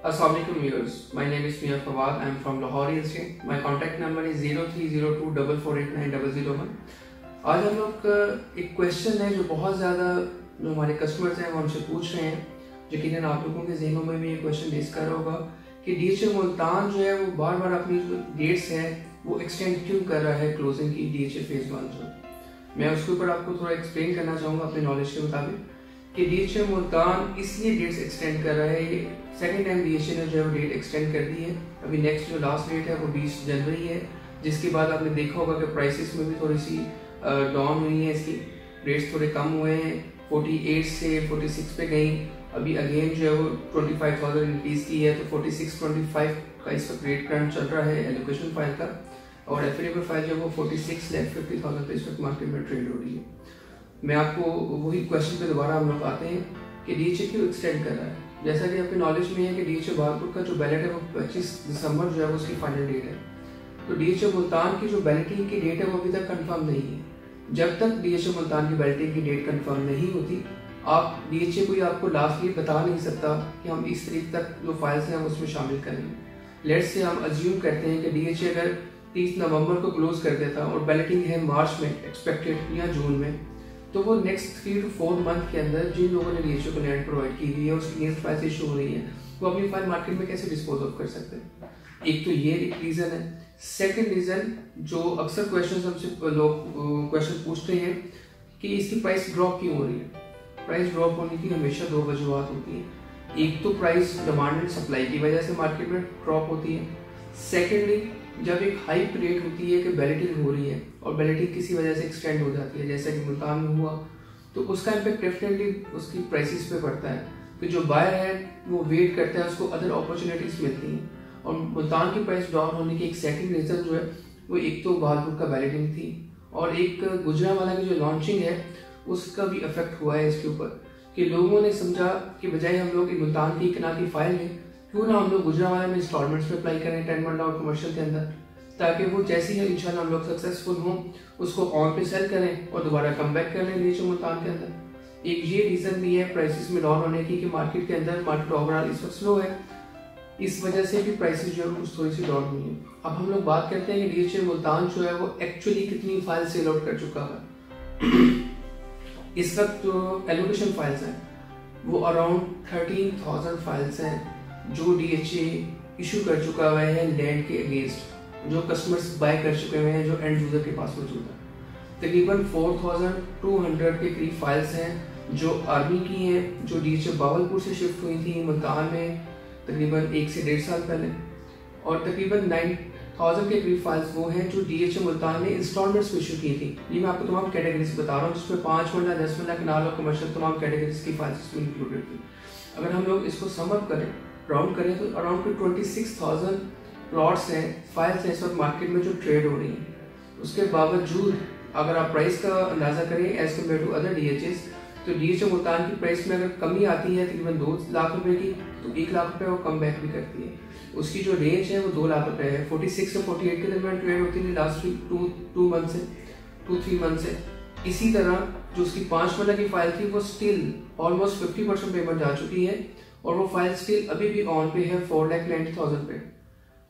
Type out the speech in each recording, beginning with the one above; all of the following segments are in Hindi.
Assalamu alaikum viewers. My name is Mia Fawad. I am from Lahore State. My contact number is 030244890001. आज हम लोग एक क्वेश्चन है जो बहुत ज़्यादा जो हमारे कस्टमर्स हैं वो हमसे पूछ रहे हैं। यकीनन आप लोगों के ज़हनों में भी ये क्वेश्चन रेज कर रहा होगा कि DHA मुल्तान जो है वो बार बार अपनी जो डेट्स हैं वो एक्सटेंड क्यों कर रहा है क्लोजिंग की DHA फेज 1 जो। मैं उसके ऊपर आपको थोड़ा एक्सप्लेन करना चाहूँगा अपने नॉलेज के मुताबिक कि DHA मुल्तान इसलिए डेट्स एक्सटेंड कर रहा है। ये सेकेंड टाइम DHA ने जो है डेट एक्सटेंड कर दी है। अभी नेक्स्ट जो लास्ट डेट है वो 20 जनवरी है, जिसके बाद आपने देखा होगा कि प्राइसेस में भी थोड़ी सी डाउन हुई है, इसकी रेट्स थोड़े कम हुए हैं, 48 से 46 पे गई। अभी अगेन जो है वो 25,000 इंक्रीज की है, तो 4625 का इस वक्त रेट करंट चल रहा है एलोकेशन फाइल का, और एफिडेविट फाइल जो है वो 46,50,000 पे इस वक्त मार्केट में ट्रेड हो रही है। मैं आपको वही क्वेश्चन पे दोबारा हम लोग आते हैं कि DHA क्यों एक्सटेंड कर रहा है। जैसा कि आपके नॉलेज में है कि DHA बहादुर का जो बैलेट है वो 25 दिसंबर जो है वो उसकी फाइनल डेट है। तो DHA मुल्तान की जो बैलेटिंग की डेट है वो अभी तक कंफर्म नहीं है। जब तक DHA मुल्तान की बैलेटिंग की डेट कंफर्म नहीं होती, आप DHA कोई आपको लास्ट डेट बता नहीं सकता कि हम इस तारीख तक जो फाइल्स हैं उसमें शामिल करेंगे। लेट्स से हम अज्यूम करते हैं कि DHA अगर 30 नवंबर को क्लोज कर देता और बैलेटिंग है मार्च में एक्सपेक्टेड या जून में, तो वो नेक्स्ट 3 to 4 मंथ के अंदर जिन लोगों ने DHA को लैंड प्रोवाइड की हुई है, उसकी नेक्स्ट फाइल इशू हो रही है, वो अपनी फाइल मार्केट में कैसे डिस्पोज ऑफ कर सकते हैं। एक तो ये एक रीजन है। सेकंड रीजन जो अक्सर क्वेश्चन हमसे लोग क्वेश्चन पूछते हैं कि इसकी प्राइस ड्रॉप क्यों हो रही है। प्राइस ड्रॉप होने की हमेशा दो वजूहत होती है। एक तो प्राइस डिमांड एंड सप्लाई की वजह से मार्केट में ड्रॉप होती है। सेकेंडली जब एक हाई रेट होती है कि बैलेटिंग हो रही है और बैलेटिंग किसी वजह से एक्सटेंड हो जाती है, जैसा कि मुल्तान में हुआ, तो उसका इम्पैक्ट डेफिनेटली उसकी प्राइसेस पे पड़ता है। तो जो बायर है वो वेट करता है, उसको अदर अपॉर्चुनिटीज मिलती हैं। और मुल्तान की प्राइस डाउन होने की एक सेकंड रीजन जो है वो एक तो बहादुर का बैलेटिंग थी, और एक गुजरांवाला की जो लॉन्चिंग है उसका भी इफेक्ट हुआ है इसके ऊपर कि लोगों ने समझा कि बजाय हम लोग मुल्तान की कनाल की फाइल में क्यों ना हम लोग गुजरांवाला में इंस्टॉलमेंट्स में अप्लाई करें 10 मंथ आउट कमर्शियल के अंदर, ताकि वो जैसे ही इंशाल्लाह हम लोग सक्सेसफुल हों उसको ऑन पे सेल करें और दोबारा कम बैक कर लें DHA मुल्तान के अंदर। एक ये रीजन भी है प्राइसेस में डाउन होने की कि मार्केट के अंदर मार्केट ओवरऑल इस वक्त स्लो है, इस वजह से भी प्राइसेस जो है कुछ थोड़ी सी डाउन हुई है। अब हम लोग बात करते हैं कि DHA मुल्तान जो है वो एक्चुअली कितनी फाइल सेल आउट कर चुका है। इस वक्त जो एलोकेशन फाइल्स हैं वो अराउंड 13,000 फाइल्स हैं जो DHA इशू कर चुका हुआ है लैंड के अगेंस्ट, जो कस्टमर्स बाय कर चुके हुए हैं, जो एंड यूजर के पास मौजूद है। तकरीबन 4,200 के करीब फाइल्स हैं जो आर्मी की हैं, जो DHA बावलपुर से शिफ्ट हुई थी मुल्तान में तकरीबन 1 से 1.5 साल पहले, और तकरीबन 9,000 के करीब फाइल्स वो हैं जो DHA मुल्तान ने इंस्टॉलमेंट्स में इशू की थी। ये मैं आपको तमाम कैटेगरीज बता रहा हूँ, जिसमें 5 मरला 10 मरला कनाल और कमर्शियल तमाम कैटेगरीज की फाइल्स इसमें इंक्लूडेड थी। अगर हम लोग इसको सम अप करें, राउंड करें, तो अराउंड 26,000 प्लॉट्स हैं, फाइल्स हैं इस वक्त मार्केट में जो ट्रेड हो रही हैं। उसके बावजूद अगर आप प्राइस का अंदाजा करें as compared to other DHAs, तो DHA मुल्तान की प्राइस में अगर कमी आती है तकरीबन 2 लाख रुपए की, तो 1 लाख रुपए वो कम बैक भी करती है। उसकी जो रेंज है वो 2 लाख रुपए है। 46 से 48 के दरमियान ट्रेड होती थी लास्ट 2-3 मंथ से। इसी तरह जो उसकी 5 महीने की फाइल थी वो स्टिल ऑलमोस्ट 50% पेमेंट जा चुकी है, और वो फाइल स्टिल अभी भी ऑन पे है 4,90,000 पे।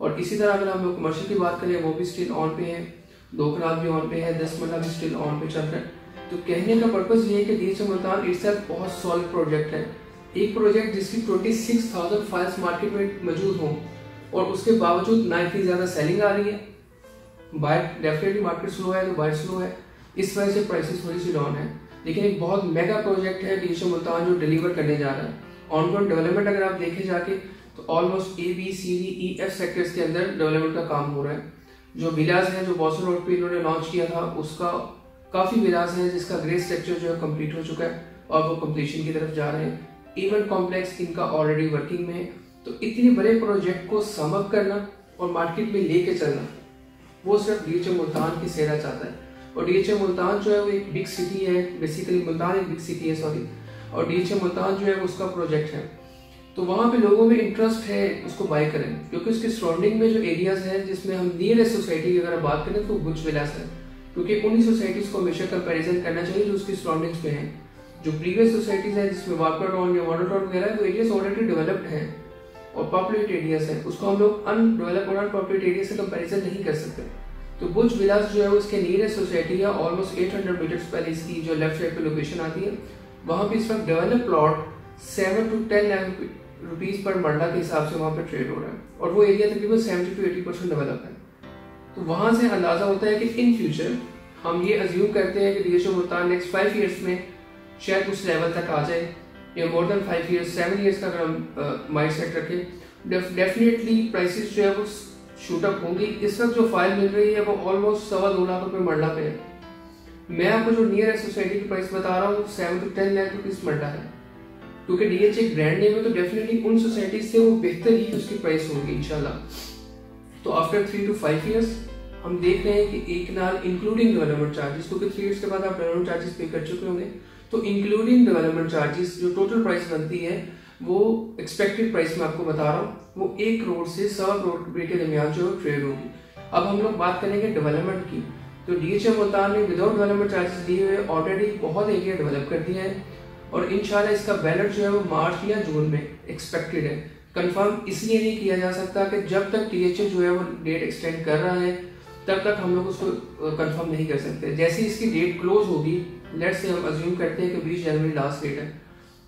और इसी तरह अगर हम लोग कमर्शियल की बात करें वो भी स्टिल ऑन पे है, 2 कनाल भी ऑन पे है, 10 मरला भी स्टिल ऑन पे चल रहा है। तो कहने का पर्पज ये है कि DHA मुल्तान इटसेल्फ बहुत सॉलिड प्रोजेक्ट है। एक प्रोजेक्ट जिसकी 26,000 फाइल्स मार्केट में मौजूद हों और उसके बावजूद ना इतनी ज्यादा सेलिंग आ रही है, बाय डेफिनेटली मार्केट स्लो है तो बाय स्लो है, इस वजह से प्राइसेस थोड़ी सी डाउन है। लेकिन एक बहुत मेगा प्रोजेक्ट है DHA मुल्तान जो डिलीवर करने जा रहा है। ऑनगोइंग डेवलपमेंट अगर आप देखे जाके तो ऑलमोस्ट ABCDEF सेक्टर्स के अंदर डेवलपमेंट का काम हो रहा है। जो विलास है जो बॉसन रोड पे इन्होंने लॉन्च किया था, उसका काफी विलास है जिसका ग्रे स्ट्रक्चर जो है कंप्लीट हो चुका है और वो कंप्लीशन की तरफ जा रहे हैं। इवेंट कॉम्प्लेक्स इनका ऑलरेडी वर्किंग में है। तो इतने बड़े प्रोजेक्ट को सम अप करना और मार्केट में लेके चलना वो सिर्फ DHA मुल्तान की सेरा चाहता है। और DHA मुल्तान जो है वो एक बिग सिटी है, बेसिकली मुल्तान एक बिग सिटी है सॉरी, और DHA मुल्तान जो है उसका प्रोजेक्ट है। तो वहाँ पे लोगों में इंटरेस्ट है उसको बाय करें, क्योंकि उसके सराउंडिंग में जो एरियाज हैं जिसमें हम नियरेस्ट सोसाइटी की अगर बात करें तो बुर्ज विलास है, क्योंकि उन्हीं सोसाइटीज को हमेशा कंपैरिजन करना चाहिए जो उसकी सराउंडिंग्स में है। जो प्रीवियस सोसाइटीज हैं जिसमें वाकर टाउन या वाटर टाउन वगैरह वो एरियाज ऑलरेडी डेवलप्ड हैं और पॉपुलेटेड एरियाज है उसको हम लोग अनडेवलप्ड और अनपॉपुलेटेड एरिया से कंपैरिजन नहीं कर सकते। तो बुर्ज विलास जो है उसके नियरेस्ट सोसाइटी है ऑलमोस्ट 800 मीटर्स पहले इसकी जो लेफ्ट साइड पे लोकेशन आती है, वहाँ पे इस वक्त develop plot 7 to 10 lakh rupees per मरला के हिसाब से वहाँ पे ट्रेड हो रहा है और वो एरिया तकरीबन 70 to 80% डेवलप है। तो वहाँ से अंदाजा होता है कि इन फ्यूचर हम ये अज्यूम करते हैं कि डीएचओ मुल्तान नेक्स्ट 5 ईयर्स में शायद उस लेवल तक आ जाए या मोर देन 5 ईयर्स 7 ईयर्स का अगर हम माइंड सेट रखें डेफिनेटली प्राइसेस जो है वो शूट अप होंगी। इस वक्त जो फाइल मिल रही है वो ऑलमोस्ट 2.25 लाख रुपए मरला पे है। मैं आपको जो नियर सोसाइटी की प्राइस बता रहा हूँ 7 to 10 लाख रुपीज मरला है, क्योंकि डीएच एक ब्रांड नेम है तो डेफिनेटली उन सोसाइटी से वो बेहतर ही उसकी प्राइस होगी इंशाल्लाह। तो आफ्टर 3 to 5 ईयर्स हम देख रहे हैं कि एक नाल इंक्लूडिंग डेवलपमेंट चार्जेस, क्योंकि 3 ईयर्स के बाद आप डेवलपमेंट चार्जेस पे कर चुके होंगे, तो इंक्लूडिंग डेवलपमेंट चार्जेस जो टोटल प्राइस बनती है वो एक्सपेक्टेड प्राइस में आपको बता रहा हूँ वो 1 करोड़ से 1.25 करोड़ रुपए के दरमियान जो ट्रेड होगी। अब हम लोग बात करेंगे डेवलपमेंट की, तो डीएचए मुल्तान ने विदाउट डेवलपमेंट चार्जेस दिए हुए ऑलरेडी बहुत एरिया डेवलप कर दिया है और इंशाल्लाह इसका बैलेंस जो है वो मार्च या जून में एक्सपेक्टेड है। कंफर्म इसलिए नहीं किया जा सकता कि जब तक डीएचए जो है वो डेट एक्सटेंड कर रहा है तब तक हम लोग उसको कंफर्म नहीं कर सकते। जैसे इसकी डेट क्लोज होगी, लेट्स से हम अज्यूम करते हैं कि 20 जनवरी लास्ट डेट है,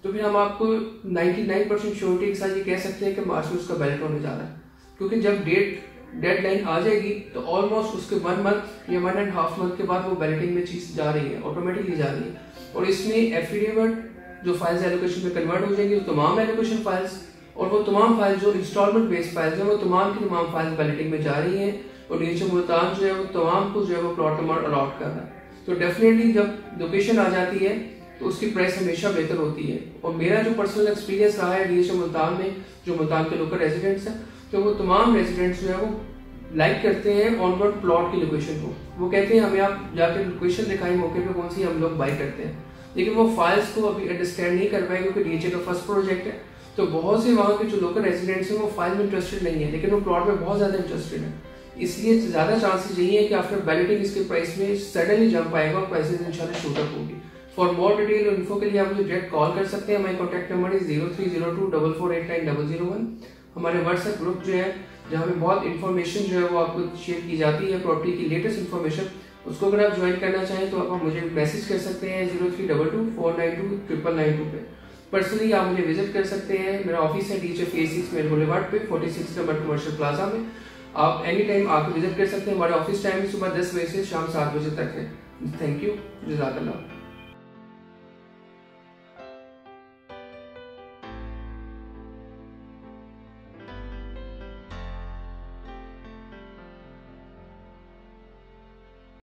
तो फिर हम आपको 99% श्योरिटी के साथ ये कह सकते हैं कि मार्च में उसका बैलेट होने जा रहा है, क्योंकि जब डेडलाइन आ जाएगी तो ऑलमोस्ट उसके 1 मंथ या 1.5 मंथ के बाद वो बैलेटिंग में चीज जा रही है, ऑटोमेटिकली जा रही है और इसमें एफिडेविट जो फाइल्स एलोकेशन में कन्वर्ट हो जाएंगी, तो तमाम एलोकेशन फाइल्स और वो तमाम फाइल जो इंस्टॉलमेंट बेस्ड फाइल्स हैं वो तमाम की तमाम फाइल्स बैलेटिंग में जा रही हैं और डीएचए मुल्तान जो है वो तमाम को जो है वो प्लॉट अमाउंट अलॉट कर रहा है। तो डेफिनेटली जब लोकेशन आ जाती है तो उसकी प्राइस हमेशा बेहतर होती है और मेरा जो पर्सनल एक्सपीरियंस रहा है डीएचए मुल्तान में, जो मुल्तान के लोकल रेजिडेंट्स हैं, तो वो तमाम रेजिडेंट्स जो है वो लाइक करते हैं ऑनवर्ड प्लॉट की लोकेशन को। वो कहते हैं हमें आप जाकर लोकेशन दिखाएं मौके पे कौन सी हम लोग बाई करते हैं, लेकिन वो फाइल्स को अभी अंडरस्टैंड नहीं कर पाए क्योंकि डीएचए का फर्स्ट प्रोजेक्ट है। तो बहुत से वहाँ के जो लोकल रेजिडेंट्स हैं वो फाइल में इंटरेस्टेड नहीं है, लेकिन वो प्लॉट में बहुत ज्यादा इंटरेस्टेड है। इसलिए ज्यादा चांसेस यही है कि आफ्टर बैलेटिंग इसके प्राइस में सडनली जंप आएगा और प्राइसेस इंशाल्लाह शूट अप होगी। फॉर मोर डिटेल और इन्फो के लिए आप मुझे डायरेक्ट कॉल कर सकते हैं। My contact number is 030244890001। हमारे व्हाट्सएप ग्रुप जो है जहाँ पे बहुत इन्फॉर्मेशन जो है वो आपको शेयर की जाती है, प्रॉपर्टी की लेटेस्ट इन्फॉर्मेशन, उसको अगर आप ज्वाइन करना चाहें तो आप मुझे मैसेज कर सकते हैं 0322492992 पे। पर्सनली आप मुझे विजिट कर सकते हैं। मेरा ऑफिस है डीएचए फेज 6 मेल बुलेवार्ड पे 46 नंबर कमर्शियल प्लाजा में। आप एनी टाइम आके विजिट कर सकते हैं। हमारा ऑफिस टाइम सुबह 10 बजे से शाम 7 बजे तक है। थैंक यू, जज़ाकल्लाह।